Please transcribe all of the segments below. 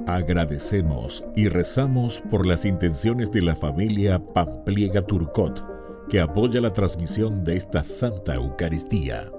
Agradecemos y rezamos por las intenciones de la familia Pampliega Turcot, que apoya la transmisión de esta Santa Eucaristía.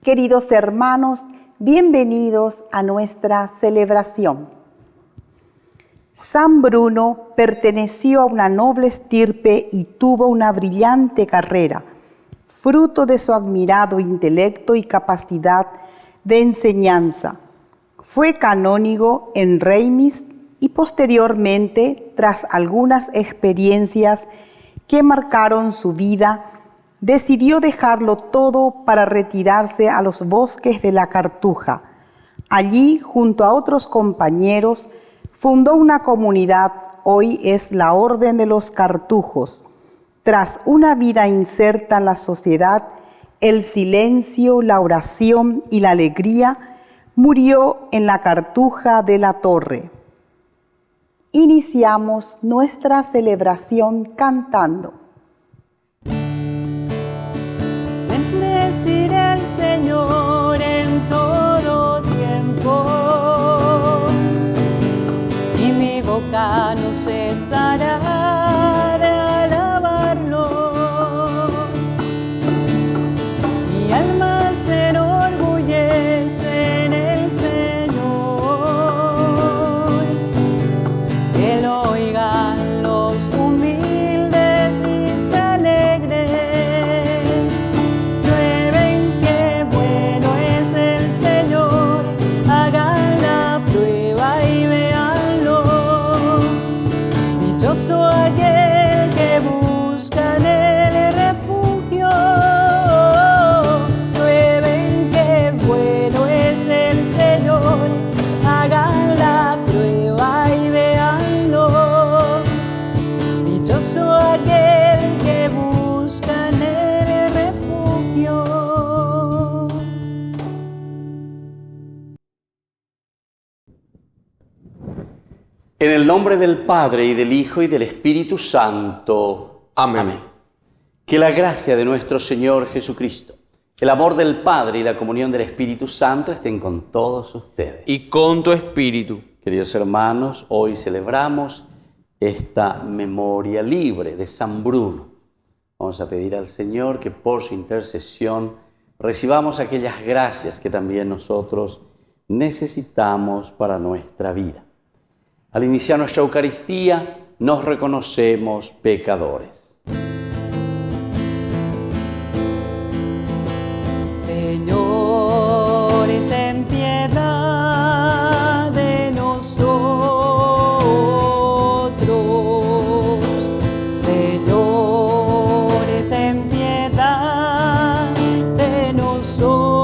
Queridos hermanos, bienvenidos a nuestra celebración. San Bruno perteneció a una noble estirpe y tuvo una brillante carrera, fruto de su admirado intelecto y capacidad de enseñanza. Fue canónigo en Reims y posteriormente, tras algunas experiencias que marcaron su vida, decidió dejarlo todo para retirarse a los bosques de la Cartuja. Allí, junto a otros compañeros, fundó una comunidad, hoy es la Orden de los Cartujos. Tras una vida inserta en la sociedad, el silencio, la oración y la alegría, murió en la Cartuja de la Torre. Iniciamos nuestra celebración cantando. Bendeciré al Señor en todo tiempo, y mi boca no cesará de alabarlo. Mi alma se enorgullece en el Señor, que lo oigan los humildes y se alegren. Dichoso aquel que busca en él refugio, prueben que bueno es el Señor, hagan la prueba y véanlo. Dichoso aquel que busca en él refugio. En el nombre del Padre, y del Hijo, y del Espíritu Santo. Amén. Que la gracia de nuestro Señor Jesucristo, el amor del Padre y la comunión del Espíritu Santo estén con todos ustedes. Y con tu espíritu. Queridos hermanos, hoy celebramos esta memoria libre de San Bruno. Vamos a pedir al Señor que por su intercesión recibamos aquellas gracias que también nosotros necesitamos para nuestra vida. Al iniciar nuestra Eucaristía, nos reconocemos pecadores. Señor, ten piedad de nosotros. Señor, ten piedad de nosotros.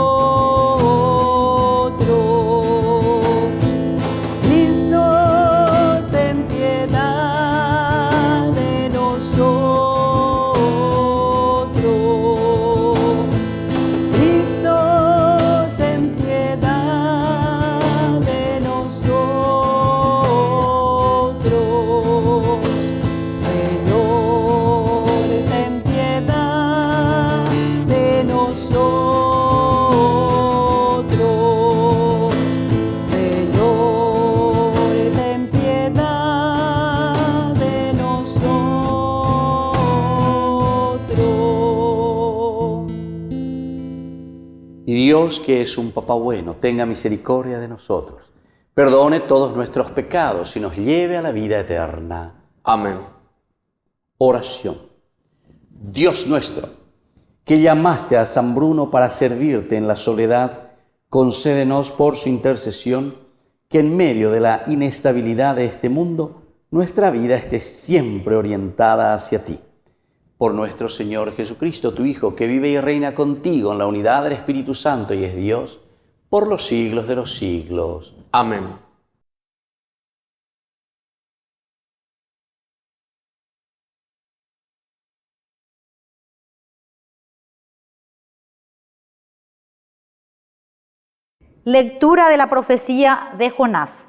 Dios, que es un Papá bueno, tenga misericordia de nosotros, perdone todos nuestros pecados y nos lleve a la vida eterna. Amén. Oración. Dios nuestro, que llamaste a San Bruno para servirte en la soledad, concédenos por su intercesión que en medio de la inestabilidad de este mundo, nuestra vida esté siempre orientada hacia ti. Por nuestro Señor Jesucristo, tu Hijo, que vive y reina contigo en la unidad del Espíritu Santo y es Dios, por los siglos de los siglos. Amén. Lectura de la profecía de Jonás.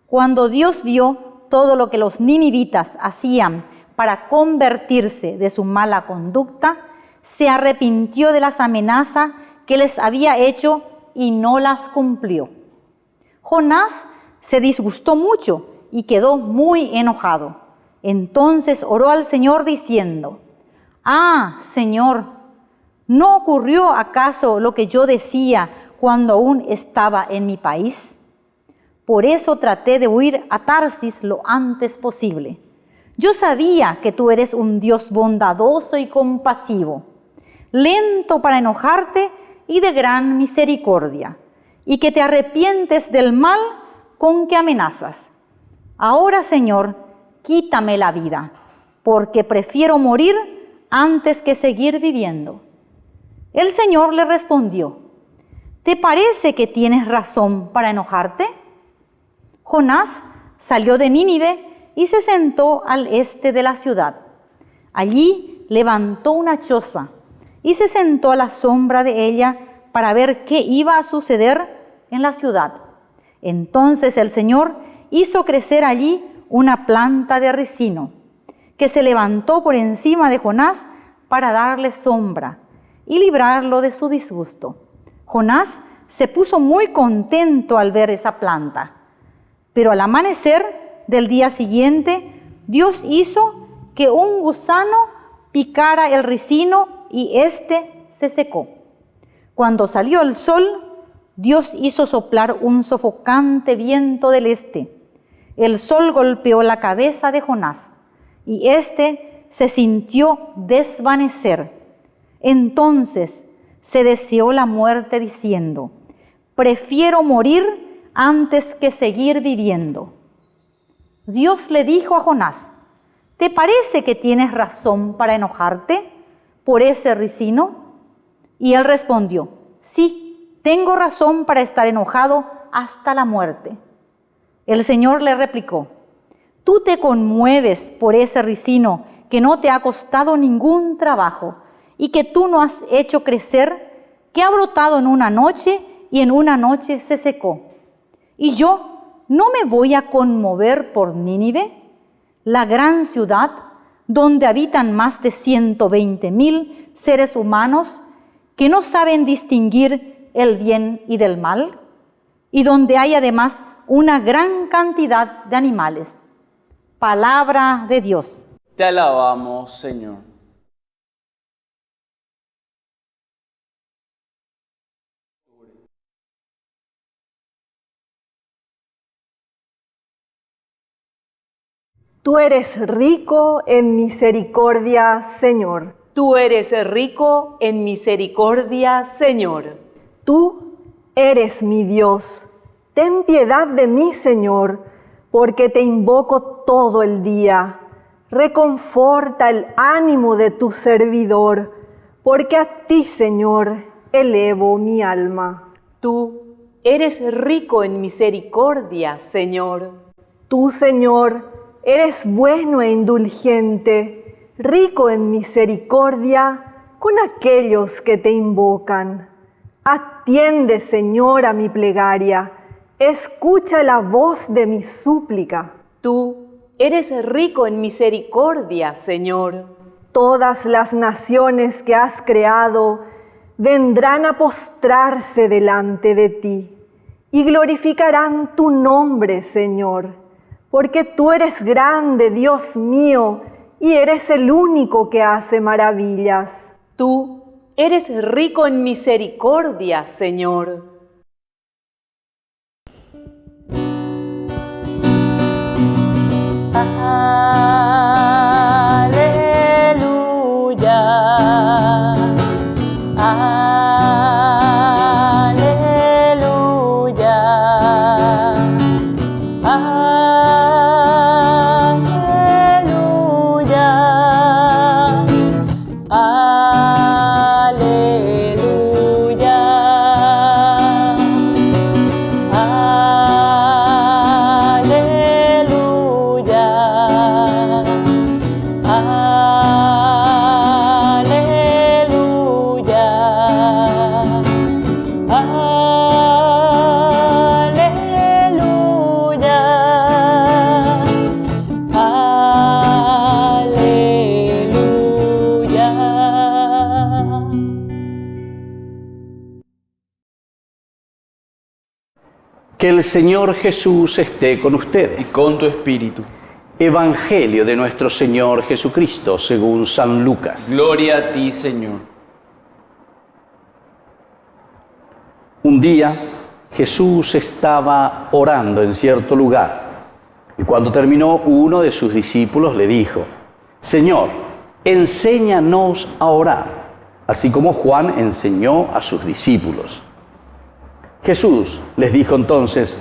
Cuando Dios vio todo lo que los ninivitas hacían para convertirse de su mala conducta, se arrepintió de las amenazas que les había hecho y no las cumplió. Jonás se disgustó mucho y quedó muy enojado. Entonces oró al Señor diciendo: «Ah, Señor, ¿no ocurrió acaso lo que yo decía cuando aún estaba en mi país? Por eso traté de huir a Tarsis lo antes posible. Yo sabía que tú eres un Dios bondadoso y compasivo, lento para enojarte y de gran misericordia, y que te arrepientes del mal con que amenazas. Ahora, Señor, quítame la vida, porque prefiero morir antes que seguir viviendo». El Señor le respondió: «¿Te parece que tienes razón para enojarte?». Jonás salió de Nínive y se sentó al este de la ciudad. Allí levantó una choza y se sentó a la sombra de ella para ver qué iba a suceder en la ciudad. Entonces el Señor hizo crecer allí una planta de ricino, que se levantó por encima de Jonás para darle sombra y librarlo de su disgusto. Jonás se puso muy contento al ver esa planta, pero al amanecer del día siguiente, Dios hizo que un gusano picara el ricino y éste se secó. Cuando salió el sol, Dios hizo soplar un sofocante viento del este. El sol golpeó la cabeza de Jonás y éste se sintió desvanecer. Entonces se deseó la muerte diciendo: «Prefiero morir antes que seguir viviendo». Dios le dijo a Jonás: «¿Te parece que tienes razón para enojarte por ese ricino?». Y él respondió: «Sí, tengo razón para estar enojado hasta la muerte». El Señor le replicó: «Tú te conmueves por ese ricino que no te ha costado ningún trabajo y que tú no has hecho crecer, que ha brotado en una noche y en una noche se secó. Y yo ¿no me voy a conmover por Nínive, la gran ciudad donde habitan más de 120,000 seres humanos que no saben distinguir el bien y del mal, y donde hay además una gran cantidad de animales?» Palabra de Dios. Te alabamos, Señor. Tú eres rico en misericordia, Señor. Tú eres rico en misericordia, Señor. Tú eres mi Dios. Ten piedad de mí, Señor, porque te invoco todo el día. Reconforta el ánimo de tu servidor, porque a ti, Señor, elevo mi alma. Tú eres rico en misericordia, Señor. Tú, Señor, eres bueno e indulgente, rico en misericordia con aquellos que te invocan. Atiende, Señor, a mi plegaria, escucha la voz de mi súplica. Tú eres rico en misericordia, Señor. Todas las naciones que has creado vendrán a postrarse delante de ti y glorificarán tu nombre, Señor. Porque tú eres grande, Dios mío, y eres el único que hace maravillas. Tú eres rico en misericordia, Señor. Aleluya. Aleluya. Que el Señor Jesús esté con ustedes. Y con tu espíritu. Evangelio de nuestro Señor Jesucristo según San Lucas. Gloria a ti, Señor. Un día Jesús estaba orando en cierto lugar y cuando terminó uno de sus discípulos le dijo: Señor, enséñanos a orar, así como Juan enseñó a sus discípulos. Jesús les dijo entonces: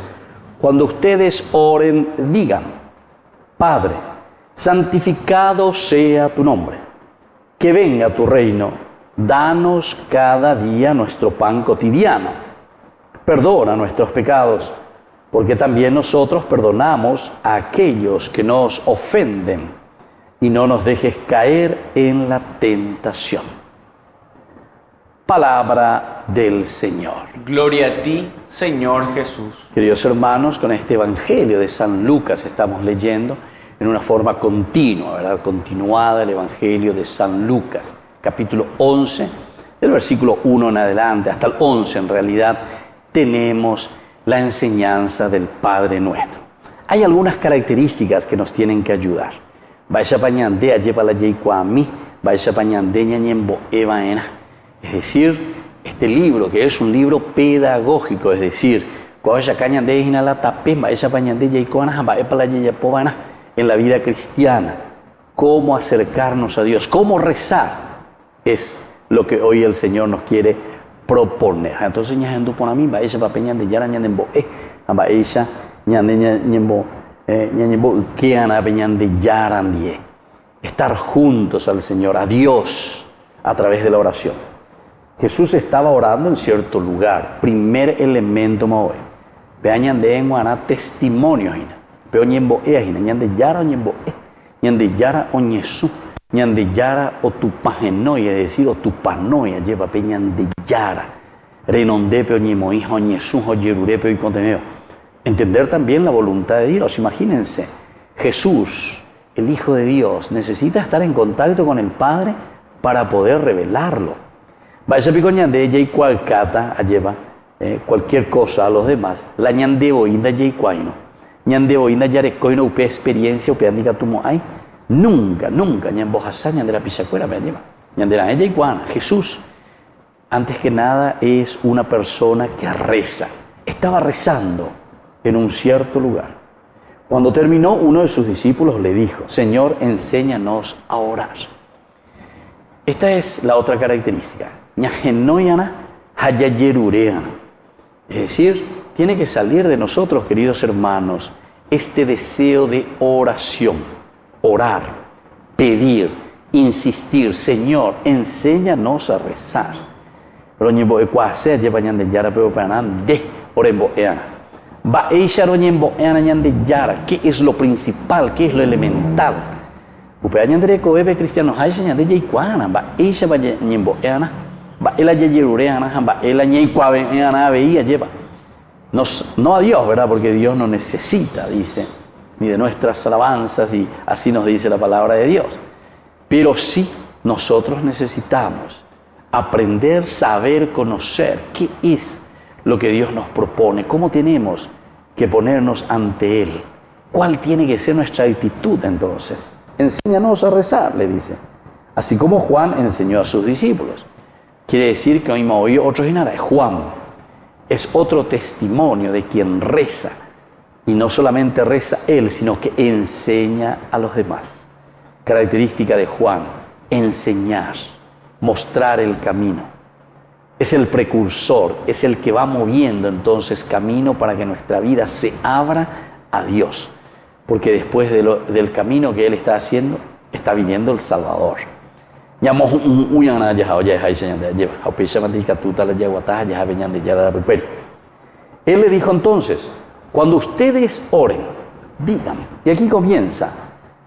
cuando ustedes oren, digan: Padre, santificado sea tu nombre, que venga tu reino, danos cada día nuestro pan cotidiano, perdona nuestros pecados, porque también nosotros perdonamos a aquellos que nos ofenden, y no nos dejes caer en la tentación. Palabra del Señor. Gloria a ti, Señor Jesús. Queridos hermanos, con este Evangelio de San Lucas estamos leyendo en una forma continua, ¿verdad? Continuada el Evangelio de San Lucas, capítulo 11, del versículo 1 en adelante, hasta el 11 en realidad, tenemos la enseñanza del Padre Nuestro. Hay algunas características que nos tienen que ayudar. Vais a pañande, lleva la mí, vais a pañande, ñañembo, evaena. Es decir, este libro, que es un libro pedagógico, es decir, en la vida cristiana, cómo acercarnos a Dios, cómo rezar, es lo que hoy el Señor nos quiere proponer. Entonces, estar juntos al Señor, a Dios, a través de la oración. Jesús estaba orando en cierto lugar. Primer elemento maoe. Vean de enguana testimonio hina. Pero ñembo hina, ñande yara o ñembo ñande yara o ñesu, ñande yara o tu pagenoia, es decir, o tu panoia, lleva pe ñande yara. Renonde pe o ñemo hijo ñesu o yerure pe y conteneo. Entender también la voluntad de Dios. Imagínense, Jesús, el Hijo de Dios, necesita estar en contacto con el Padre para poder revelarlo. Vaya picoña de ella y cualcata lleva cualquier cosa a los demás. La ñande oída y cuaino. Ñande oída ya recoino upe experiencia upe andica tumo ay. Nunca, ñambojasa ñande la pichacuera me lleva. Ñande la ella y cuana. Jesús, antes que nada, es una persona que reza. Estaba rezando en un cierto lugar. Cuando terminó, uno de sus discípulos le dijo: Señor, enséñanos a orar. Esta es la otra característica. Es decir, tiene que salir de nosotros, queridos hermanos, este deseo de oración. Orar, pedir, insistir. Señor, enséñanos a rezar. ¿Qué es lo principal? ¿Qué es lo elemental? Cristianos no a Dios, ¿verdad? Porque Dios no necesita, dice, ni de nuestras alabanzas, y así nos dice la palabra de Dios. Pero sí, nosotros necesitamos aprender, saber, conocer qué es lo que Dios nos propone, cómo tenemos que ponernos ante Él, cuál tiene que ser nuestra actitud entonces. Enséñanos a rezar, le dice. Así como Juan enseñó a sus discípulos. Quiere decir que hoy me oí otro jinara. Juan es otro testimonio de quien reza. Y no solamente reza él, sino que enseña a los demás. Característica de Juan: enseñar, mostrar el camino. Es el precursor, es el que va moviendo entonces camino para que nuestra vida se abra a Dios. Porque después del camino que Él está haciendo, está viniendo el Salvador. Él le dijo entonces: cuando ustedes oren, digan. Y aquí comienza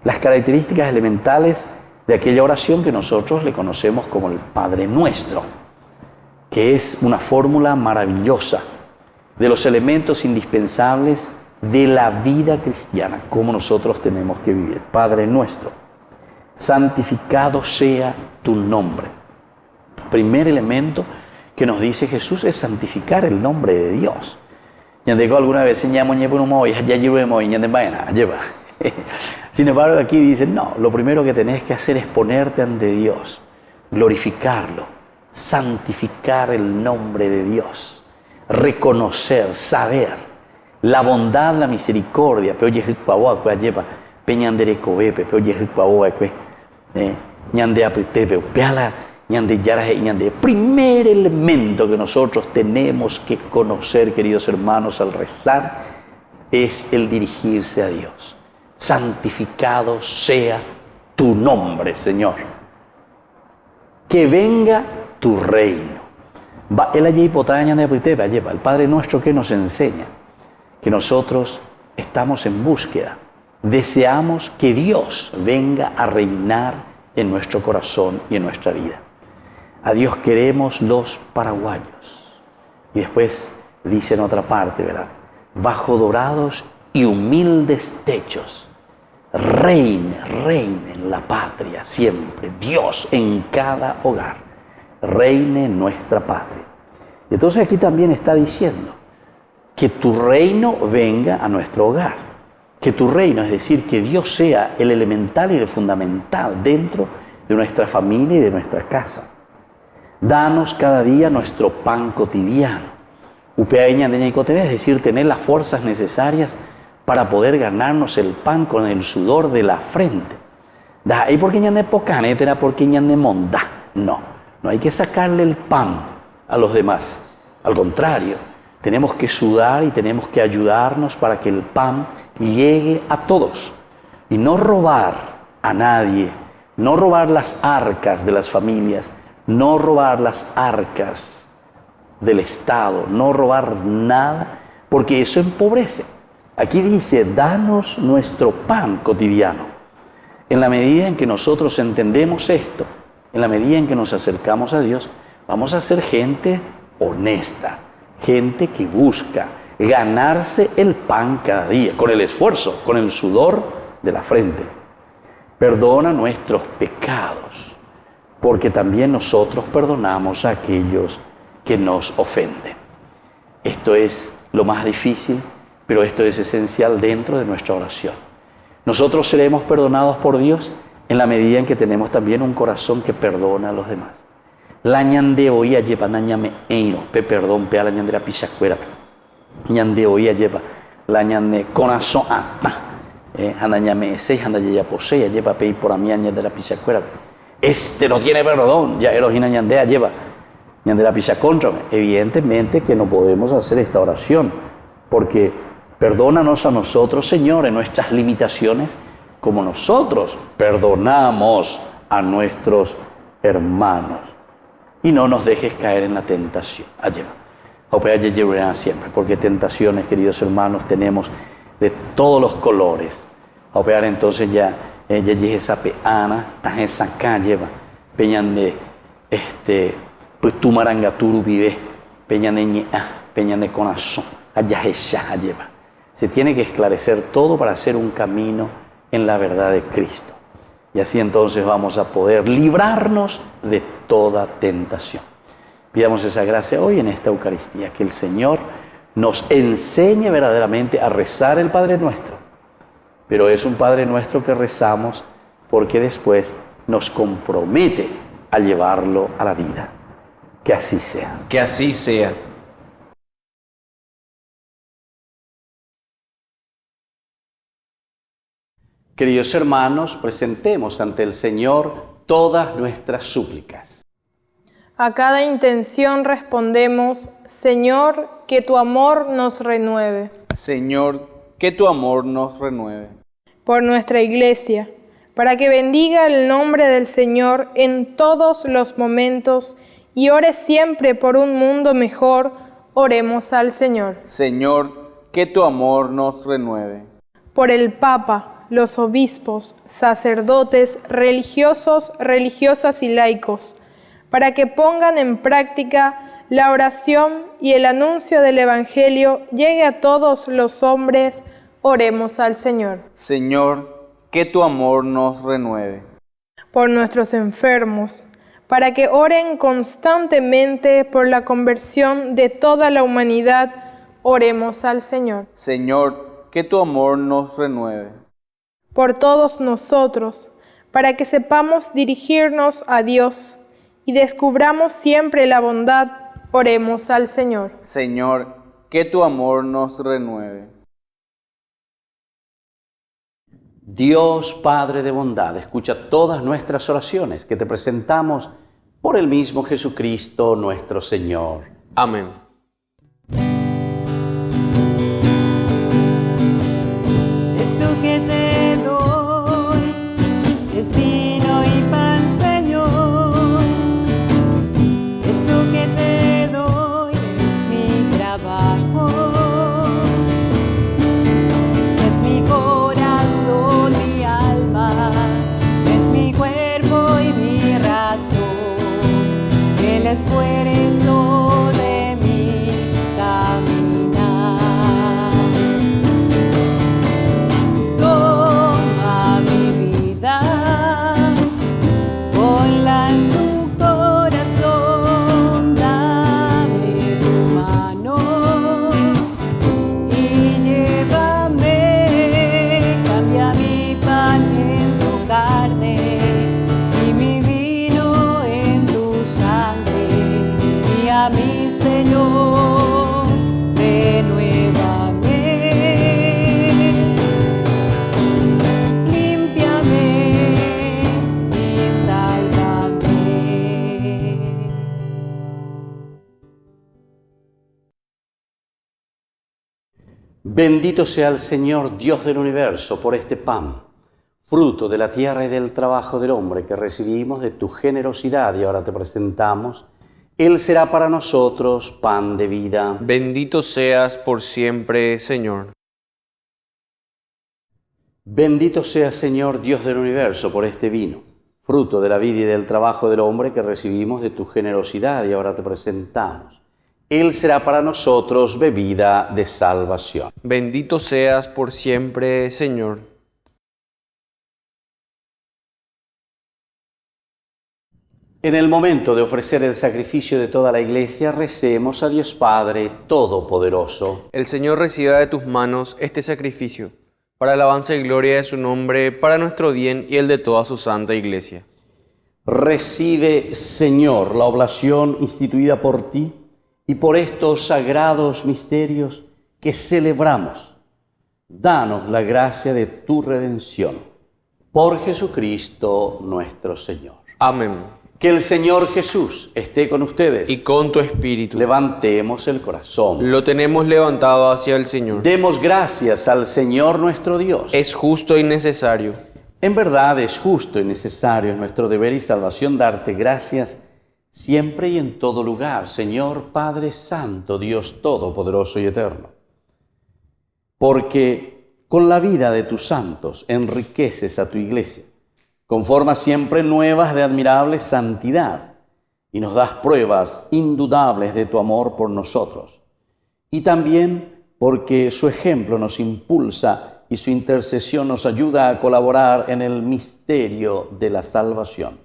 las características elementales de aquella oración que nosotros le conocemos como el Padre Nuestro, que es una fórmula maravillosa de los elementos indispensables de la vida cristiana, como nosotros tenemos que vivir. Padre Nuestro, santificado sea tu nombre. Primer elemento que nos dice Jesús es santificar el nombre de Dios. Ñandeko alguna vez señamos ñepuno ya llevemos y ñande vaina, lleva. Sin embargo, aquí dice, no, lo primero que tenés que hacer es ponerte ante Dios, glorificarlo, santificar el nombre de Dios, reconocer, saber la bondad, la misericordia, pero lleva peñandere cobepe, pero ñande apitepe, peala, ñande yaraje, ñande. Primer elemento que nosotros tenemos que conocer, queridos hermanos, al rezar, es el dirigirse a Dios. Santificado sea tu nombre, Señor. Que venga tu reino. El Padre Nuestro que nos enseña que nosotros estamos en búsqueda, deseamos que Dios venga a reinar en nuestro corazón y en nuestra vida. A Dios queremos los paraguayos. Y después dice en otra parte, ¿verdad? Bajo dorados y humildes techos, reine en la patria siempre, Dios en cada hogar, reine en nuestra patria. Y entonces aquí también está diciendo que tu reino venga a nuestro hogar, que tu reino, es decir, que Dios sea el elemental y el fundamental dentro de nuestra familia y de nuestra casa. Danos cada día nuestro pan cotidiano. Es decir, tener las fuerzas necesarias para poder ganarnos el pan con el sudor de la frente. ¿Y por qué ñande pocanetera? ¿Por qué ñande monda? No hay que sacarle el pan a los demás. Al contrario, tenemos que sudar y tenemos que ayudarnos para que el pan llegue a todos. Y no robar a nadie, no robar las arcas de las familias, no robar las arcas del Estado, no robar nada, porque eso empobrece. Aquí dice, danos nuestro pan cotidiano. En la medida en que nosotros entendemos esto, en la medida en que nos acercamos a Dios, vamos a ser gente honesta, gente que busca ganarse el pan cada día, con el esfuerzo, con el sudor de la frente. Perdona nuestros pecados, porque también nosotros perdonamos a aquellos que nos ofenden. Esto es lo más difícil, pero esto es esencial dentro de nuestra oración. Nosotros seremos perdonados por Dios en la medida en que tenemos también un corazón que perdona a los demás. La ñande oía lleva ñame eino, pe perdón, pe a la ñandera pichacuera. Ñande oía lleva la ñande corazón ata. Anda ñame ese, anda ya posee, lleva pe por a mi ñandera pichacuera. Este no tiene perdón, ya erogina ñandea lleva. Ñandera pichacontra. Evidentemente que no podemos hacer esta oración, porque perdónanos a nosotros, Señor, en nuestras limitaciones, como nosotros perdonamos a nuestros hermanos. Y no nos dejes caer en la tentación. Siempre, porque tentaciones, queridos hermanos, tenemos de todos los colores. Entonces ya esa peana, esa calle, peñan de pues tu marangaturu vive, peñan de corazón, allá esa lleva. Se tiene que esclarecer todo para hacer un camino en la verdad de Cristo. Y así entonces vamos a poder librarnos de toda tentación. Pidamos esa gracia hoy en esta Eucaristía, que el Señor nos enseñe verdaderamente a rezar el Padre Nuestro. Pero es un Padre Nuestro que rezamos porque después nos compromete a llevarlo a la vida. Que así sea. Que así sea. Queridos hermanos, presentemos ante el Señor todas nuestras súplicas. A cada intención respondemos, Señor, que tu amor nos renueve. Señor, que tu amor nos renueve. Por nuestra Iglesia, para que bendiga el nombre del Señor en todos los momentos y ore siempre por un mundo mejor, oremos al Señor. Señor, que tu amor nos renueve. Por el Papa, los obispos, sacerdotes, religiosos, religiosas y laicos, para que pongan en práctica la oración y el anuncio del Evangelio llegue a todos los hombres, oremos al Señor. Señor, que tu amor nos renueve. Por nuestros enfermos, para que oren constantemente por la conversión de toda la humanidad, Oremos al Señor. Señor, que tu amor nos renueve. Por todos nosotros, para que sepamos dirigirnos a Dios y descubramos siempre la bondad, oremos al Señor. Señor, que tu amor nos renueve. Dios Padre de bondad, escucha todas nuestras oraciones que te presentamos por el mismo Jesucristo nuestro Señor. Amén. Esto que te doy es vino y pan, Señor. Esto que te doy es mi trabajo, es mi corazón, mi alma, es mi cuerpo y mi razón, el esfuerzo de mi caminar. Toma mi vida, ponla en tu corazón, dame tu mano y llévame, cambia mi pan en tu carne y mi vino en tu sangre, y a mi Señor, renuévame, límpiame y sálvame. Bendito sea el Señor, Dios del universo, por este pan, fruto de la tierra y del trabajo del hombre que recibimos de tu generosidad y ahora te presentamos. Él será para nosotros pan de vida. Bendito seas por siempre, Señor. Bendito sea, Señor, Dios del universo, por este vino, fruto de la vida y del trabajo del hombre que recibimos de tu generosidad y ahora te presentamos. Él será para nosotros bebida de salvación. Bendito seas por siempre, Señor. En el momento de ofrecer el sacrificio de toda la Iglesia, recemos a Dios Padre Todopoderoso. El Señor reciba de tus manos este sacrificio, para alabanza y gloria de su nombre, para nuestro bien y el de toda su santa Iglesia. Recibe, Señor, la oblación instituida por ti y por estos sagrados misterios que celebramos. Danos la gracia de tu redención. Por Jesucristo nuestro Señor. Amén. Que el Señor Jesús esté con ustedes. Y con tu espíritu. Levantemos el corazón. Lo tenemos levantado hacia el Señor. Demos gracias al Señor nuestro Dios. Es justo y necesario. En verdad es justo y necesario, es nuestro deber y salvación darte gracias siempre y en todo lugar, Señor Padre Santo, Dios Todopoderoso y Eterno. Porque con la vida de tus santos enriqueces a tu Iglesia, con formas siempre nuevas de admirable santidad, y nos das pruebas indudables de tu amor por nosotros. Y también porque su ejemplo nos impulsa y su intercesión nos ayuda a colaborar en el misterio de la salvación.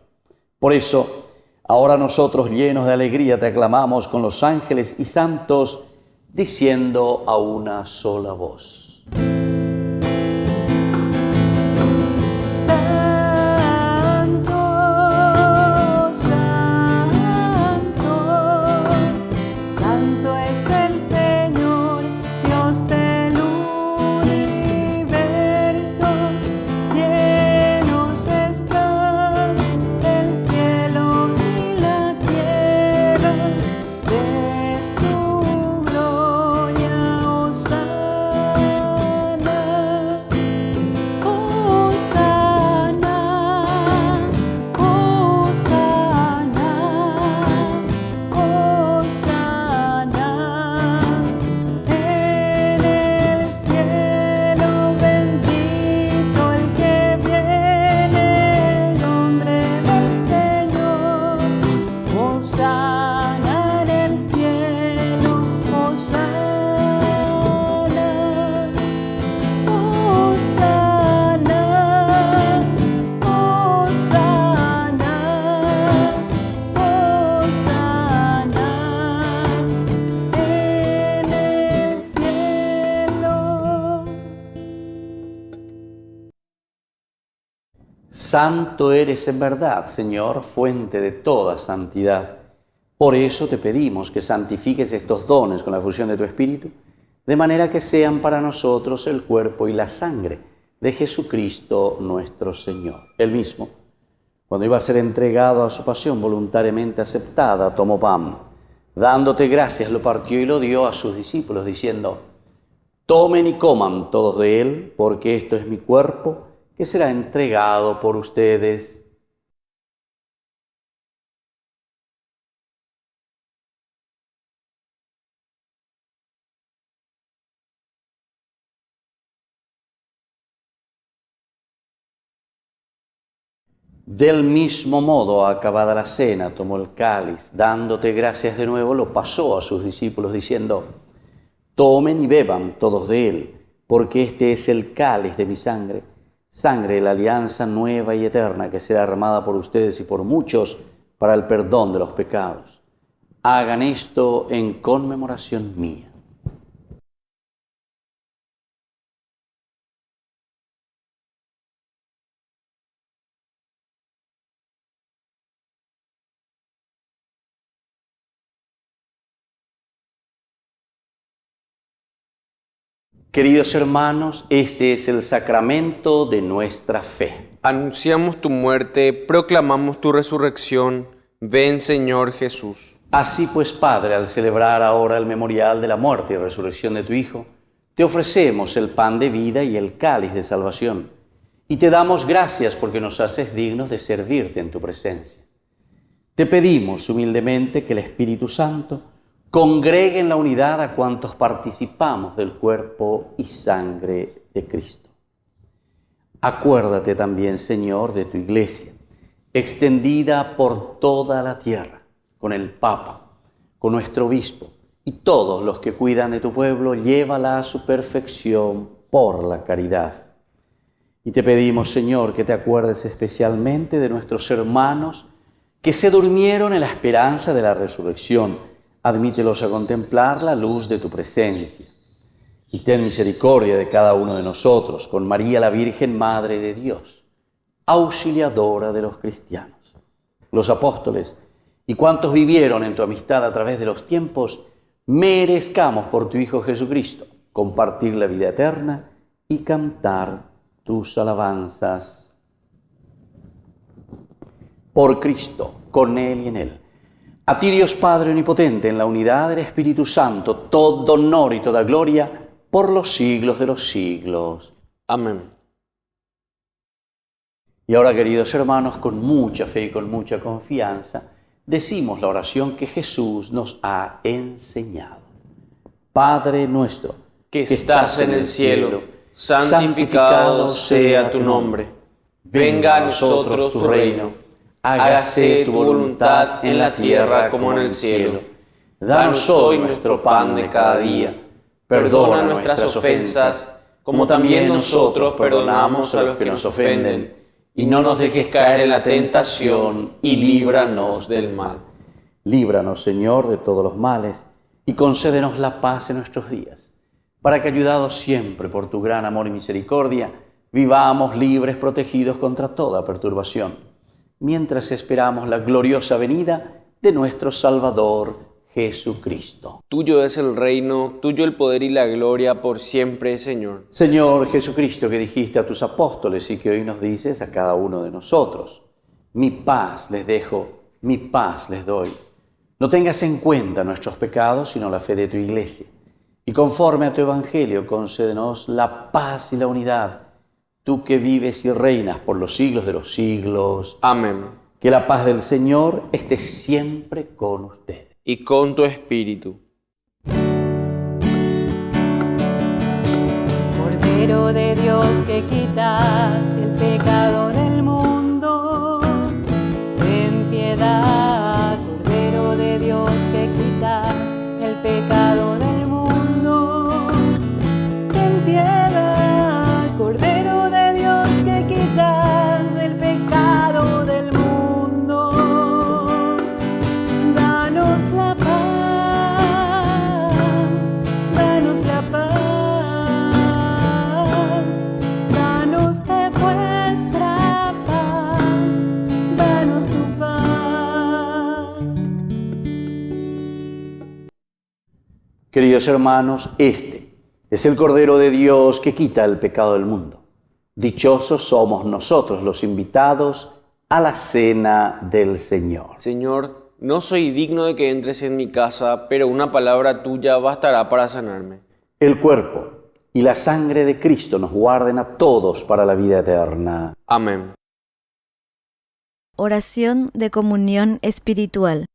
Por eso, ahora nosotros, llenos de alegría, te aclamamos con los ángeles y santos, diciendo a una sola voz: De su gloria, Hosanna. Santo eres en verdad, Señor, fuente de toda santidad. Por eso te pedimos que santifiques estos dones con la fusión de tu Espíritu, de manera que sean para nosotros el cuerpo y la sangre de Jesucristo nuestro Señor. Él mismo, cuando iba a ser entregado a su pasión voluntariamente aceptada, tomó pan, dándote gracias, lo partió y lo dio a sus discípulos, diciendo: tomen y coman todos de él, porque esto es mi cuerpo, que será entregado por ustedes. Del mismo modo, acabada la cena, tomó el cáliz, dándote gracias de nuevo, lo pasó a sus discípulos, diciendo: tomen y beban todos de él, porque este es el cáliz de mi sangre, sangre de la alianza nueva y eterna, que será derramada por ustedes y por muchos para el perdón de los pecados. Hagan esto en conmemoración mía. Queridos hermanos, este es el sacramento de nuestra fe. Anunciamos tu muerte, proclamamos tu resurrección. Ven, Señor Jesús. Así pues, Padre, al celebrar ahora el memorial de la muerte y resurrección de tu Hijo, te ofrecemos el pan de vida y el cáliz de salvación, y te damos gracias porque nos haces dignos de servirte en tu presencia. Te pedimos humildemente que el Espíritu Santo congregue en la unidad a cuantos participamos del cuerpo y sangre de Cristo. Acuérdate también, Señor, de tu Iglesia, extendida por toda la tierra, con el Papa, con nuestro Obispo y todos los que cuidan de tu pueblo, llévala a su perfección por la caridad. Y te pedimos, Señor, que te acuerdes especialmente de nuestros hermanos que se durmieron en la esperanza de la resurrección. Admítelos a contemplar la luz de tu presencia. Y ten misericordia de cada uno de nosotros, con María la Virgen, Madre de Dios, auxiliadora de los cristianos. Los apóstoles y cuantos vivieron en tu amistad a través de los tiempos, merezcamos por tu Hijo Jesucristo compartir la vida eterna y cantar tus alabanzas. Por Cristo, con Él y en Él. A ti, Dios Padre Omnipotente, en la unidad del Espíritu Santo, todo honor y toda gloria por los siglos de los siglos. Amén. Y ahora, queridos hermanos, con mucha fe y con mucha confianza, decimos la oración que Jesús nos ha enseñado. Padre nuestro, que estás en el cielo, santificado sea tu nombre. Venga a nosotros tu reino. Hágase tu voluntad en la tierra como en el cielo. Danos hoy nuestro pan de cada día. Perdona nuestras ofensas, como también nosotros perdonamos a los que nos ofenden. Y no nos dejes caer en la tentación, y líbranos del mal. Líbranos, Señor, de todos los males, y concédenos la paz en nuestros días, para que, ayudados siempre por tu gran amor y misericordia, vivamos libres, protegidos contra toda perturbación, mientras esperamos la gloriosa venida de nuestro Salvador Jesucristo. Tuyo es el reino, tuyo el poder y la gloria por siempre, Señor. Señor Jesucristo, que dijiste a tus apóstoles y que hoy nos dices a cada uno de nosotros: mi paz les dejo, mi paz les doy. No tengas en cuenta nuestros pecados, sino la fe de tu Iglesia. Y conforme a tu Evangelio, concédenos la paz y la unidad, tú que vives y reinas por los siglos de los siglos. Amén. Que la paz del Señor esté siempre con ustedes. Y con tu espíritu. Cordero de Dios, que quitas el pecado del mundo, ten piedad. Cordero de Dios, que quitas el pecado del mundo, ten piedad. Cordero de Dios, que quitas el pecado del mundo, danos la paz, danos la paz, danos de vuestra Queridos hermanos, este es el Cordero de Dios que quita el pecado del mundo. Dichosos somos nosotros los invitados a la cena del Señor. Señor, no soy digno de que entres en mi casa, pero una palabra tuya bastará para sanarme. El cuerpo y la sangre de Cristo nos guarden a todos para la vida eterna. Amén. Oración de comunión espiritual.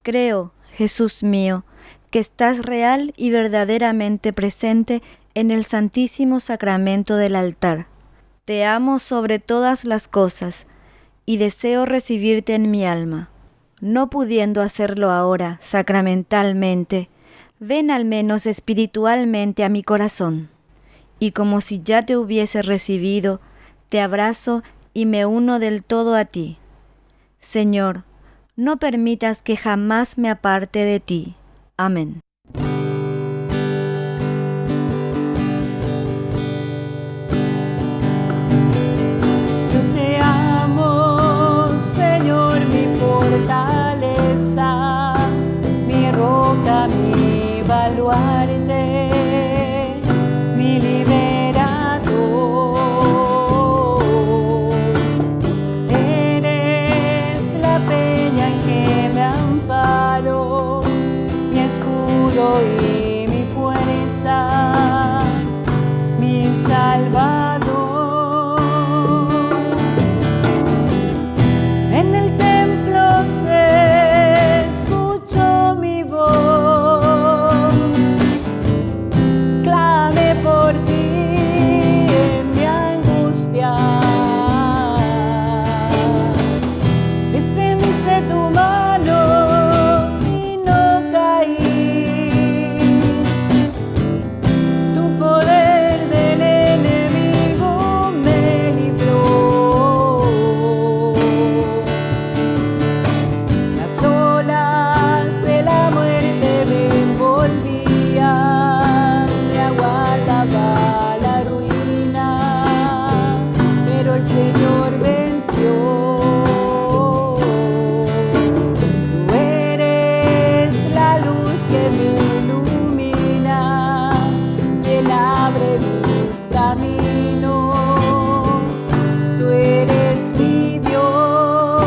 Creo, Jesús mío, que estás real y verdaderamente presente en el Santísimo Sacramento del altar. Te amo sobre todas las cosas y deseo recibirte en mi alma. No pudiendo hacerlo ahora sacramentalmente, ven al menos espiritualmente a mi corazón. Y como si ya te hubiese recibido, te abrazo y me uno del todo a ti. Señor, no permitas que jamás me aparte de ti. Amén. Yo te amo, Señor, mi fortaleza, mi roca, mi baluarte, mi liberador. Eres la peña en que me amparo, mi escudo y mi fuerza, mi Salvador. En el templo se escuchó mi voz, clame por ti en mi angustia. Extendiste tu mano y no caí. Tu poder del enemigo me libró. Las olas de la muerte me envolvían, me aguardaba la ruina, pero el Señor venció. Tú eres la luz que me ilumina, quien abre mis caminos. Tú eres mi Dios.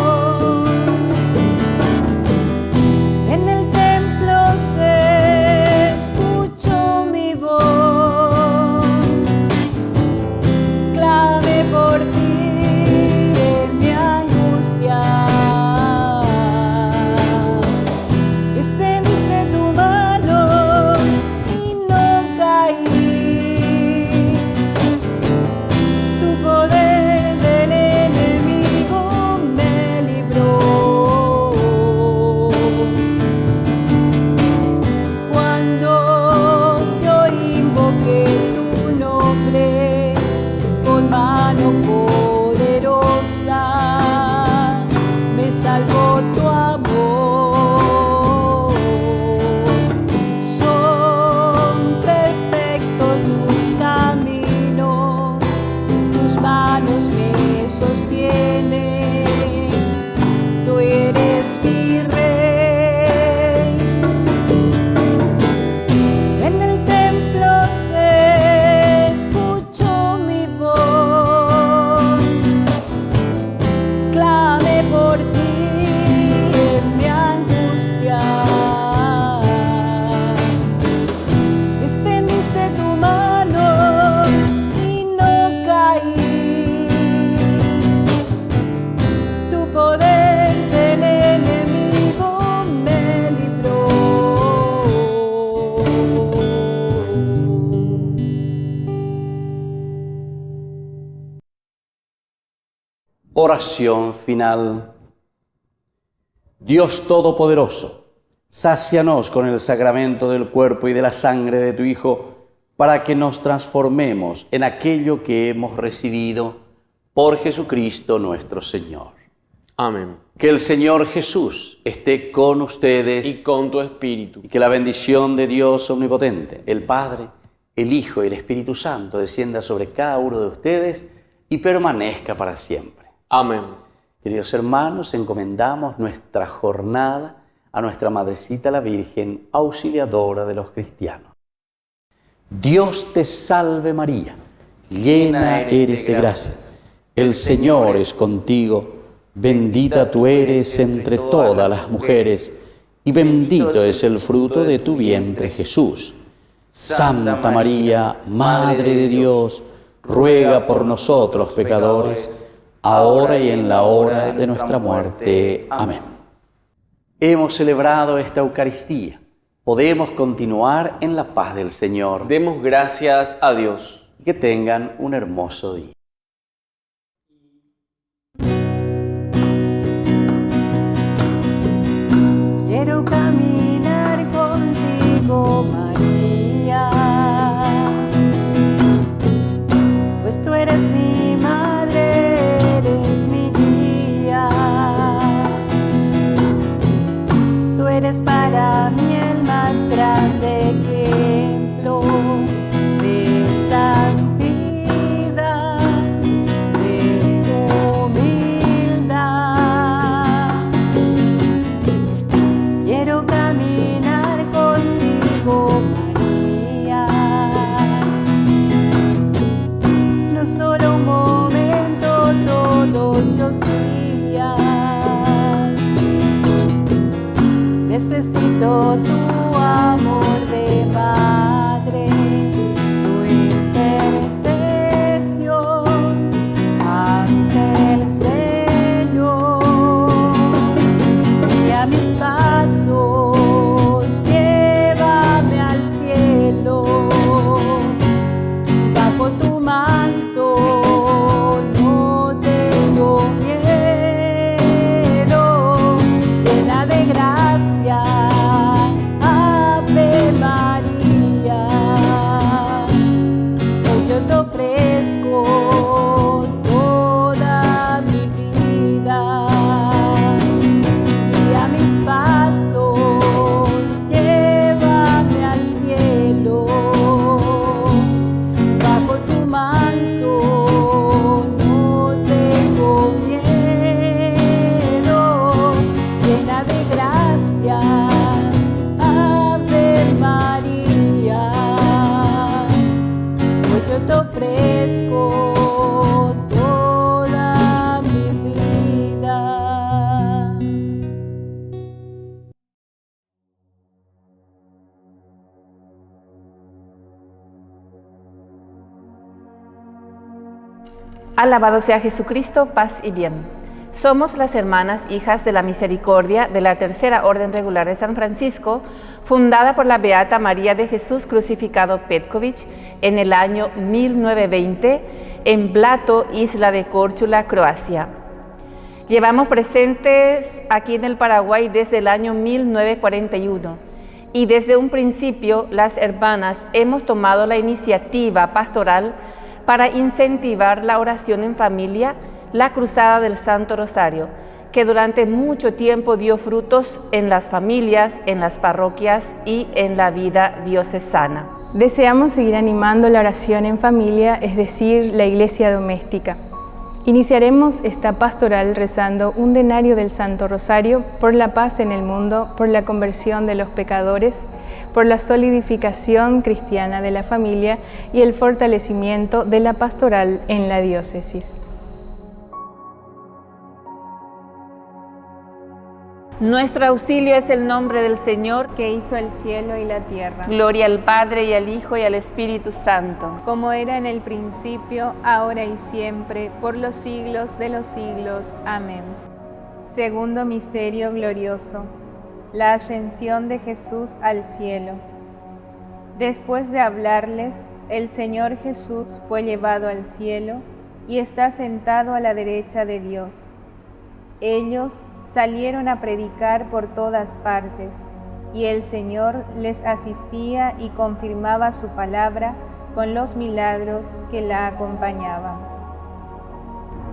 En el templo se escuchó mi voz, clame por ti en mi angustia. Extendiste tu mano y no caí. Tu poder del enemigo me libró. Cuando yo invoqué tu nombre con mano poderosa, me salvó tu amor. Son perfectos tus caminos, tus manos me sostienen. Tú eres mi rey. En el templo se escuchó mi voz, clame por ti en mi angustia. Extendiste tu mano y no caí. Tu poder del enemigo me libró. Oración final. Dios Todopoderoso, sácianos con el sacramento del cuerpo y de la sangre de tu Hijo, para que nos transformemos en aquello que hemos recibido por Jesucristo nuestro Señor. Amén. Que el Señor Jesús esté con ustedes Y con tu espíritu. y que la bendición de Dios Omnipotente, el Padre, el Hijo y el Espíritu Santo descienda sobre cada uno de ustedes y permanezca para siempre. Amén. Queridos hermanos, encomendamos nuestra jornada a nuestra Madrecita la Virgen, auxiliadora de los cristianos. Dios te salve María, llena eres de gracia, el Señor es contigo, bendita tú eres entre todas las mujeres, y bendito es el fruto de tu vientre Jesús. Santa María, Madre de Dios, ruega por nosotros pecadores, ahora y en la hora de nuestra muerte. Amén. Hemos celebrado esta Eucaristía. Podemos continuar en la paz del Señor. Demos gracias a Dios. Que tengan un hermoso día. Quiero caminar contigo, María, pues tú eres mi madre, eres mi guía. Tú eres para mí el más grande ejemplo de santidad, de humildad. Quiero caminar contigo, María, no solo un momento, todos los días. Necesito tu amor de madre, tu intercesión ante el Señor. Y a mis pasos llévame al cielo, bajo tu manto no tengo miedo, llena de gracia, Ave María. Hoy yo te ofrezco toda mi vida, y a mis pasos llévame al cielo, bajo tu manto no tengo miedo, llena de gracia, Ave María. Hoy yo te ofrezco toda mi vida. Alabado sea Jesucristo, paz y bien. Somos las hermanas hijas de la misericordia de la Tercera Orden Regular de San Francisco, fundada por la Beata María de Jesús Crucificado Petković en el año 1920 en Blato, isla de Córčula, Croacia. Llevamos presentes aquí en el Paraguay desde el año 1941 y desde un principio las hermanas hemos tomado la iniciativa pastoral para incentivar la oración en familia, la Cruzada del Santo Rosario, que durante mucho tiempo dio frutos en las familias, en las parroquias y en la vida diocesana. Deseamos seguir animando la oración en familia, es decir, la iglesia doméstica. Iniciaremos esta pastoral rezando un denario del Santo Rosario por la paz en el mundo, por la conversión de los pecadores, por la solidificación cristiana de la familia y el fortalecimiento de la pastoral en la diócesis. Nuestro auxilio es el nombre del Señor, que hizo el cielo y la tierra. Gloria al Padre y al Hijo y al Espíritu Santo. Como era en el principio, ahora y siempre, por los siglos de los siglos. Amén. Segundo misterio glorioso, la ascensión de Jesús al cielo. Después de hablarles, el Señor Jesús fue llevado al cielo y está sentado a la derecha de Dios. Ellos salieron a predicar por todas partes, y el Señor les asistía y confirmaba su palabra con los milagros que la acompañaban.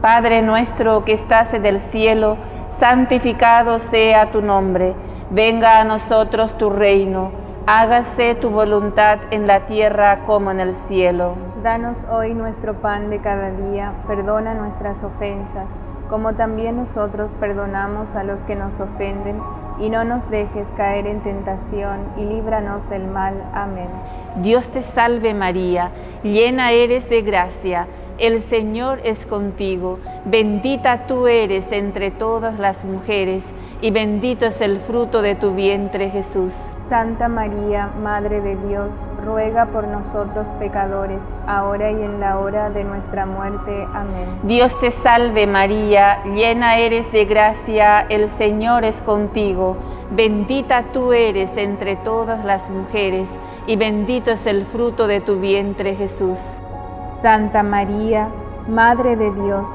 Padre nuestro que estás en el cielo, santificado sea tu nombre. Venga a nosotros tu reino. Hágase tu voluntad en la tierra como en el cielo. Danos hoy nuestro pan de cada día. Perdona nuestras ofensas, como también nosotros perdonamos a los que nos ofenden, y no nos dejes caer en tentación, y líbranos del mal. Amén. Dios te salve María, llena eres de gracia, el Señor es contigo, bendita tú eres entre todas las mujeres, y bendito es el fruto de tu vientre Jesús. Santa María, Madre de Dios, ruega por nosotros pecadores, ahora y en la hora de nuestra muerte. Amén. Dios te salve María, llena eres de gracia, el Señor es contigo, bendita tú eres entre todas las mujeres, y bendito es el fruto de tu vientre Jesús. Santa María, Madre de Dios,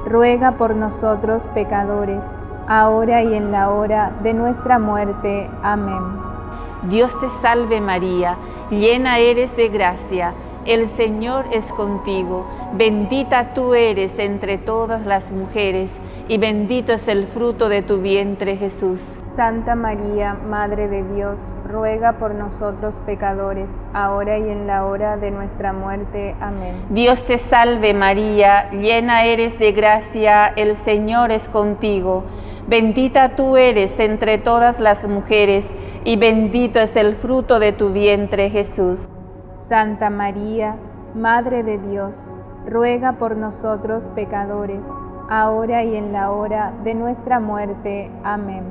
ruega por nosotros pecadores, ahora y en la hora de nuestra muerte. Amén. Dios te salve María, llena eres de gracia, el Señor es contigo, bendita tú eres entre todas las mujeres, y bendito es el fruto de tu vientre Jesús. Santa María, Madre de Dios, ruega por nosotros pecadores, ahora y en la hora de nuestra muerte. Amén. Dios te salve María, llena eres de gracia, el Señor es contigo, bendita tú eres entre todas las mujeres, y bendito es el fruto de tu vientre Jesús. Santa María, Madre de Dios, ruega por nosotros pecadores, ahora y en la hora de nuestra muerte. Amén.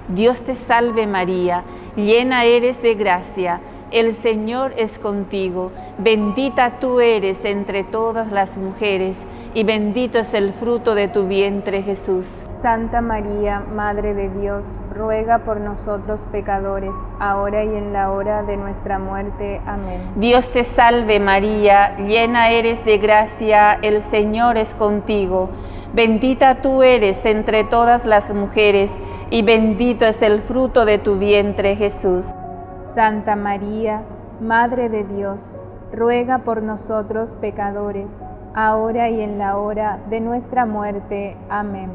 Dios te salve María, llena eres de gracia, el Señor es contigo, bendita tú eres entre todas las mujeres, y bendito es el fruto de tu vientre Jesús. Santa María, Madre de Dios, ruega por nosotros pecadores, ahora y en la hora de nuestra muerte. Amén. Dios te salve María, llena eres de gracia, el Señor es contigo, bendita tú eres entre todas las mujeres, y bendito es el fruto de tu vientre Jesús. Santa María, Madre de Dios, ruega por nosotros pecadores, ahora y en la hora de nuestra muerte. Amén.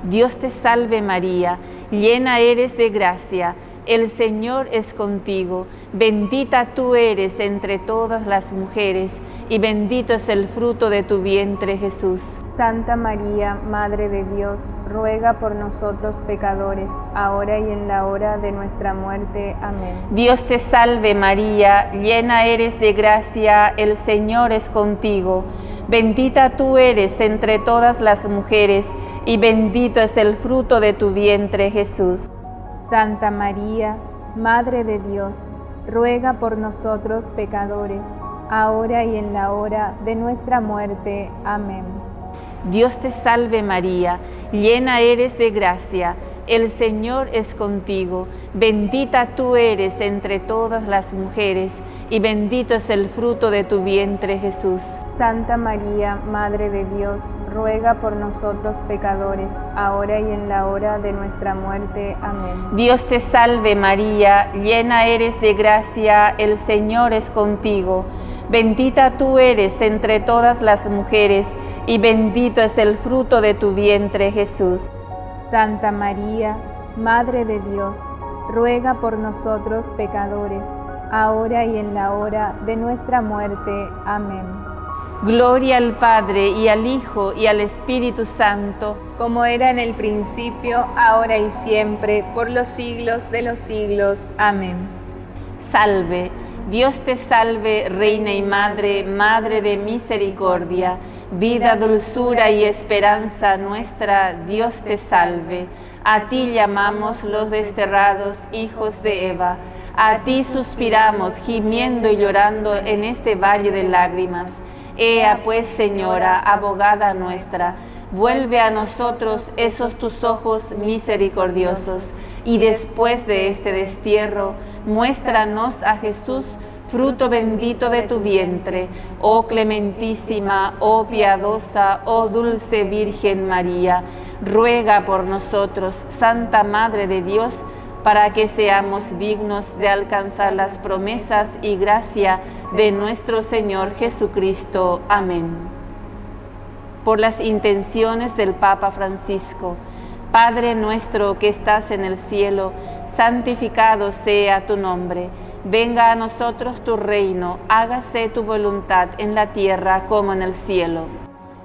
Dios te salve María, llena eres de gracia, el Señor es contigo, bendita tú eres entre todas las mujeres, y bendito es el fruto de tu vientre Jesús. Santa María, Madre de Dios, ruega por nosotros pecadores, ahora y en la hora de nuestra muerte. Amén. Dios te salve María, llena eres de gracia, el Señor es contigo, bendita tú eres entre todas las mujeres, y bendito es el fruto de tu vientre Jesús. Santa María, Madre de Dios, ruega por nosotros pecadores, ahora y en la hora de nuestra muerte. Amén. Dios te salve María, llena eres de gracia, el Señor es contigo, bendita tú eres entre todas las mujeres, y bendito es el fruto de tu vientre Jesús. Santa María, Madre de Dios, ruega por nosotros pecadores, ahora y en la hora de nuestra muerte. Amén. Dios te salve María, llena eres de gracia, el Señor es contigo, bendita tú eres entre todas las mujeres, y bendito es el fruto de tu vientre Jesús. Santa María, Madre de Dios, ruega por nosotros pecadores, ahora y en la hora de nuestra muerte. Amén. Gloria al Padre, y al Hijo, y al Espíritu Santo, como era en el principio, ahora y siempre, por los siglos de los siglos. Amén. Salve, Dios te salve, Reina y Madre, Madre de misericordia, vida, dulzura y esperanza nuestra, Dios te salve. A ti llamamos los desterrados hijos de Eva, a ti suspiramos, gimiendo y llorando en este valle de lágrimas. Ea pues, Señora, abogada nuestra, vuelve a nosotros esos tus ojos misericordiosos, y después de este destierro, muéstranos a Jesús, fruto bendito de tu vientre, oh clementísima, oh piadosa, oh dulce Virgen María. Ruega por nosotros, Santa Madre de Dios, para que seamos dignos de alcanzar las promesas y gracia de nuestro Señor Jesucristo. Amén. Por las intenciones del Papa Francisco, Padre nuestro que estás en el cielo, santificado sea tu nombre. Venga a nosotros tu reino, hágase tu voluntad en la tierra como en el cielo.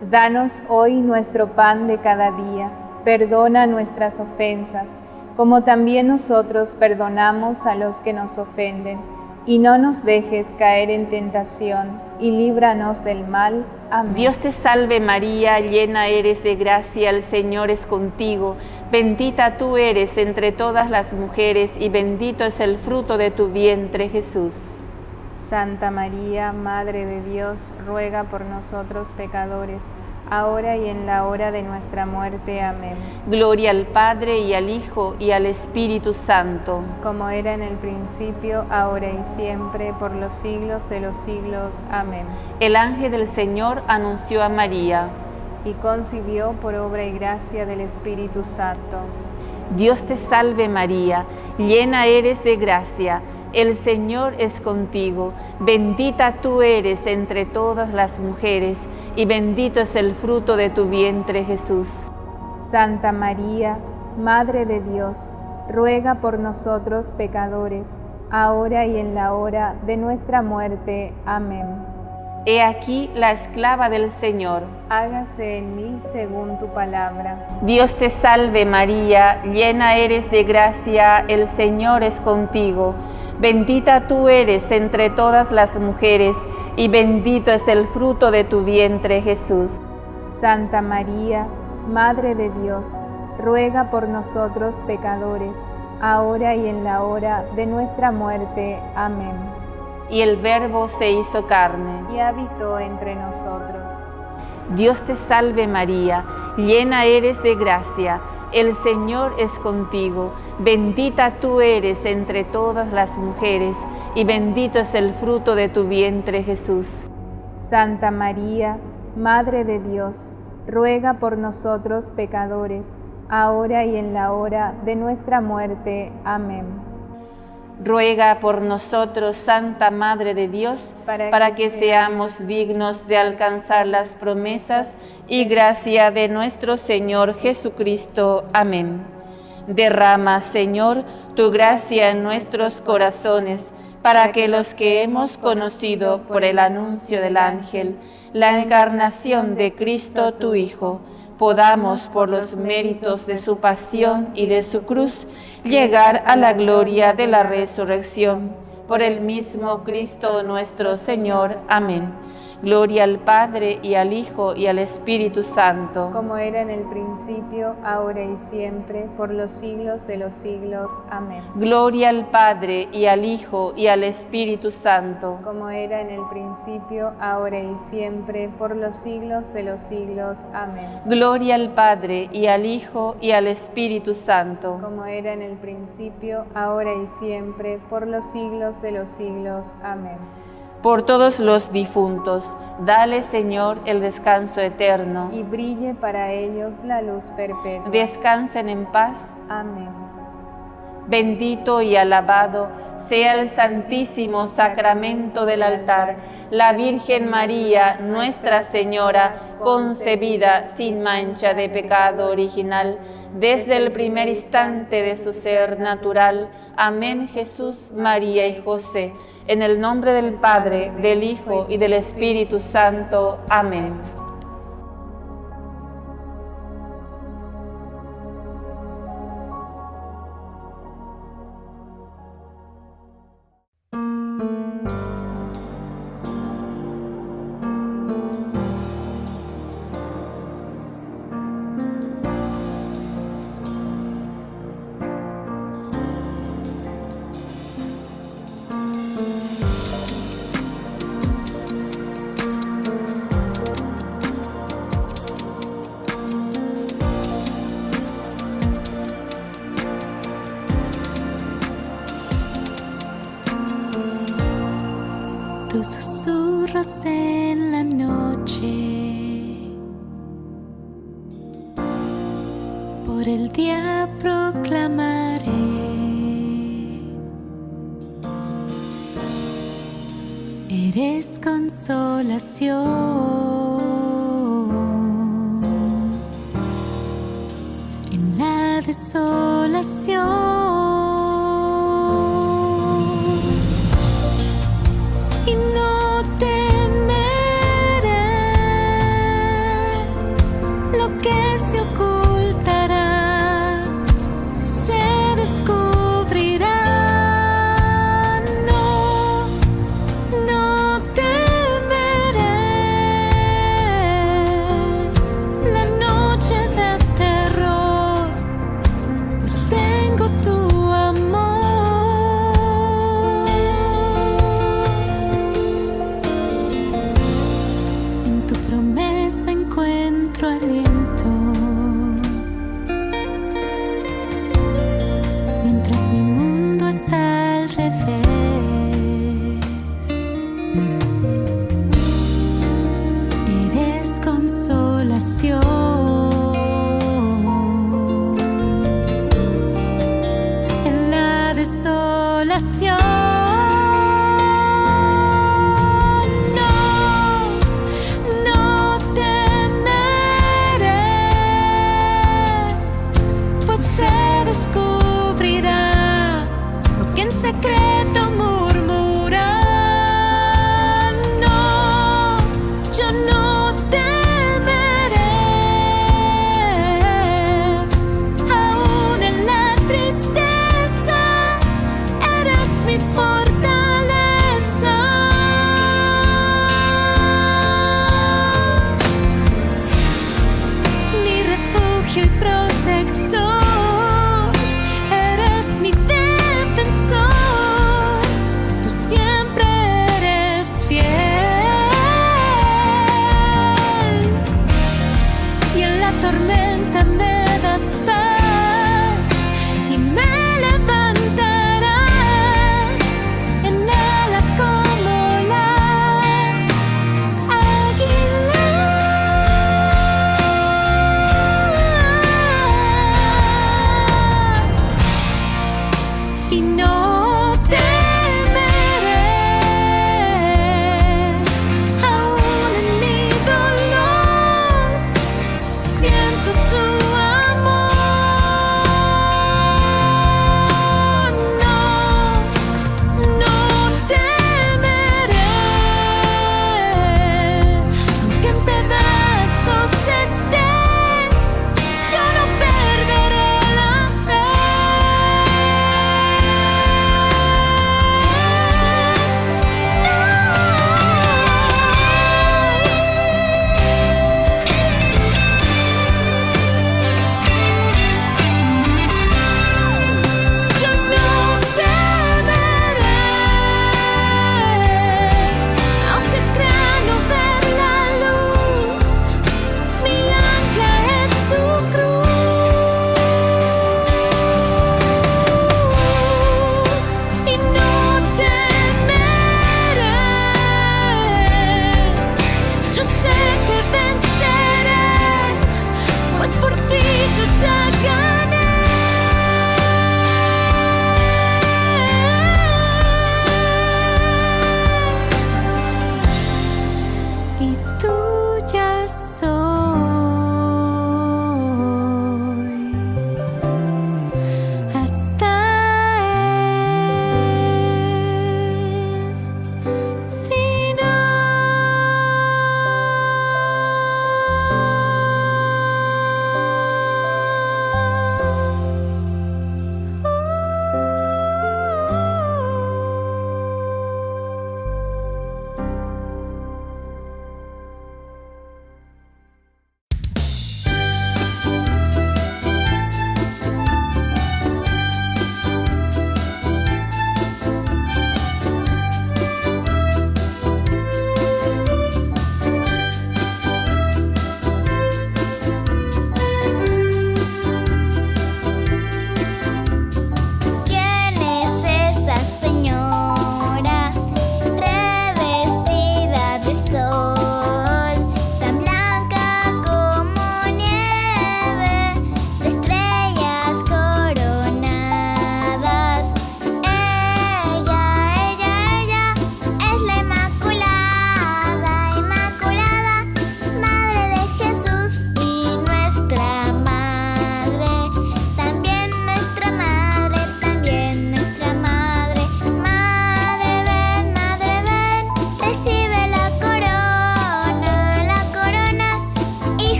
Danos hoy nuestro pan de cada día, perdona nuestras ofensas, como también nosotros perdonamos a los que nos ofenden. Y no nos dejes caer en tentación, y líbranos del mal. Amén. Dios te salve María, llena eres de gracia, el Señor es contigo. Bendita tú eres entre todas las mujeres, y bendito es el fruto de tu vientre, Jesús. Santa María, Madre de Dios, ruega por nosotros pecadores, ahora y en la hora de nuestra muerte. Amén. Gloria al Padre, y al Hijo, y al Espíritu Santo. Como era en el principio, ahora y siempre, por los siglos de los siglos. Amén. El ángel del Señor anunció a María, y concibió por obra y gracia del Espíritu Santo. Dios te salve María, llena eres de gracia, el Señor es contigo, bendita tú eres entre todas las mujeres, y bendito es el fruto de tu vientre, Jesús. Santa María, Madre de Dios, ruega por nosotros pecadores, ahora y en la hora de nuestra muerte. Amén. He aquí la esclava del Señor. Hágase en mí según tu palabra. Dios te salve María, llena eres de gracia, el Señor es contigo. Bendita tú eres entre todas las mujeres, y bendito es el fruto de tu vientre, Jesús. Santa María, Madre de Dios, ruega por nosotros pecadores, ahora y en la hora de nuestra muerte. Amén. Y el Verbo se hizo carne, y habitó entre nosotros. Dios te salve María, llena eres de gracia, el Señor es contigo, bendita tú eres entre todas las mujeres, y bendito es el fruto de tu vientre, Jesús. Santa María, Madre de Dios, ruega por nosotros pecadores, ahora y en la hora de nuestra muerte. Amén. Ruega por nosotros, Santa Madre de Dios, para que seamos dignos de alcanzar las promesas y gracia de nuestro Señor Jesucristo. Amén. Derrama, Señor, tu gracia en nuestros corazones, para que los que hemos conocido por el anuncio del ángel la encarnación de Cristo tu Hijo, podamos, por los méritos de su pasión y de su cruz, llegar a la gloria de la resurrección. Por el mismo Cristo nuestro Señor. Amén. Gloria al Padre, y al Hijo, y al Espíritu Santo. Como era en el principio, ahora y siempre, por los siglos de los siglos. Amén. Gloria al Padre, y al Hijo, y al Espíritu Santo. Como era en el principio, ahora y siempre, por los siglos de los siglos. Amén. Gloria al Padre, y al Hijo, y al Espíritu Santo. Como era en el principio, ahora y siempre, por los siglos de los siglos. Amén. Por todos los difuntos, dale, Señor, el descanso eterno. Y brille para ellos la luz perpetua. Descansen en paz. Amén. Bendito y alabado sea el santísimo sacramento del altar, la Virgen María, Nuestra Señora, concebida sin mancha de pecado original, desde el primer instante de su ser natural. Amén. Jesús, María y José. En el nombre del Padre, del Hijo y del Espíritu Santo. Amén. Tus susurros en la noche, por el día proclamaré. Eres consolación en la desolación. Que se ocultará, se descubrirá lo que en secreto murmura. No, yo no temeré, aún en la tristeza eres mi fortaleza. Mi refugio y protector, eres mi defensor.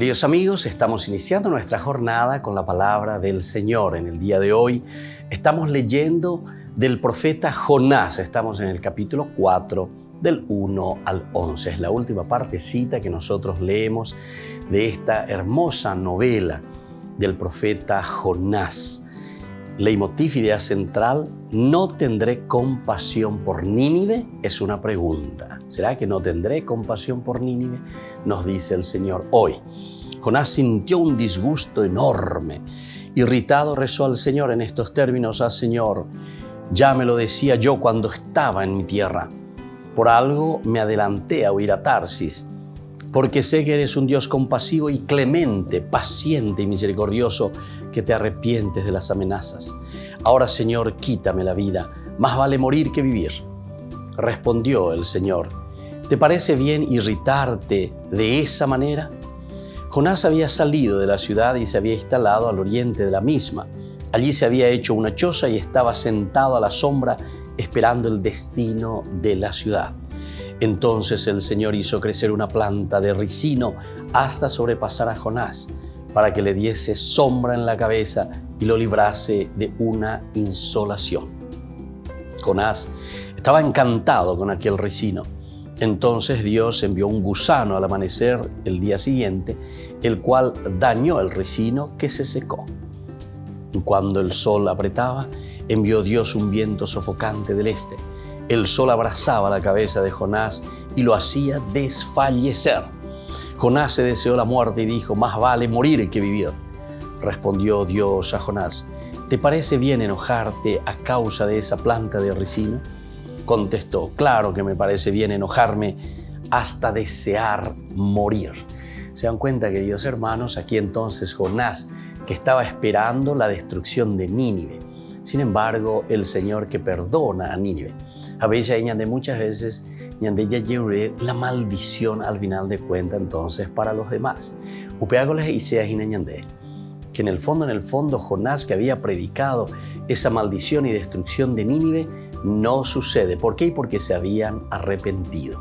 Queridos amigos, estamos iniciando nuestra jornada con la palabra del Señor. En el día de hoy estamos leyendo del profeta Jonás. Estamos en el capítulo 4, del 1 al 11. Es la última partecita que nosotros leemos de esta hermosa novela del profeta Jonás. Leitmotiv, idea central: ¿no tendré compasión por Nínive? Es una pregunta. ¿Será que no tendré compasión por Nínive? Nos dice el Señor hoy. Jonás sintió un disgusto enorme. Irritado rezó al Señor en estos términos: «Ah, Señor, ya me lo decía yo cuando estaba en mi tierra. Por algo me adelanté a huir a Tarsis, porque sé que eres un Dios compasivo y clemente, paciente y misericordioso, que te arrepientes de las amenazas. Ahora, Señor, quítame la vida, más vale morir que vivir». Respondió el Señor: «¿Te parece bien irritarte de esa manera?». Jonás había salido de la ciudad y se había instalado al oriente de la misma. Allí se había hecho una choza y estaba sentado a la sombra esperando el destino de la ciudad. Entonces el Señor hizo crecer una planta de ricino hasta sobrepasar a Jonás, para que le diese sombra en la cabeza y lo librase de una insolación. Jonás estaba encantado con aquel ricino. Entonces Dios envió un gusano al amanecer el día siguiente, el cual dañó el ricino, que se secó. Cuando el sol apretaba, envió Dios un viento sofocante del este. El sol abrasaba la cabeza de Jonás y lo hacía desfallecer. Jonás se deseó la muerte y dijo: «Más vale morir que vivir». Respondió Dios a Jonás: «¿Te parece bien enojarte a causa de esa planta de ricino?». Contestó: «Claro que me parece bien enojarme hasta desear morir». ¿Se dan cuenta, queridos hermanos? Aquí entonces Jonás, que estaba esperando la destrucción de Nínive. Sin embargo, el Señor que perdona a Nínive. A veces muchas veces ya lleve la maldición al final de cuenta entonces para los demás. Upeágoles y seas ñandé. Que en el fondo Jonás, que había predicado esa maldición y destrucción de Nínive, no sucede. ¿Por qué? Porque se habían arrepentido.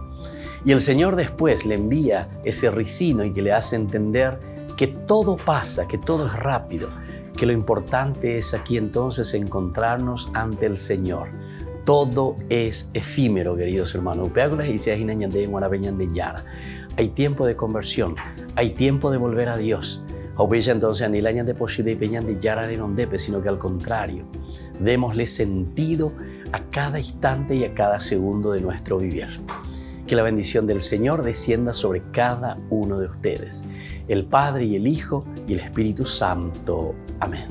Y el Señor después le envía ese ricino y que le hace entender que todo pasa, que todo es rápido, que lo importante es aquí entonces encontrarnos ante el Señor. Todo es efímero, queridos hermanos. Hay tiempo de conversión, hay tiempo de volver a Dios. Sino que al contrario, démosle sentido a cada instante y a cada segundo de nuestro vivir. Que la bendición del Señor descienda sobre cada uno de ustedes, el Padre y el Hijo y el Espíritu Santo. Amén.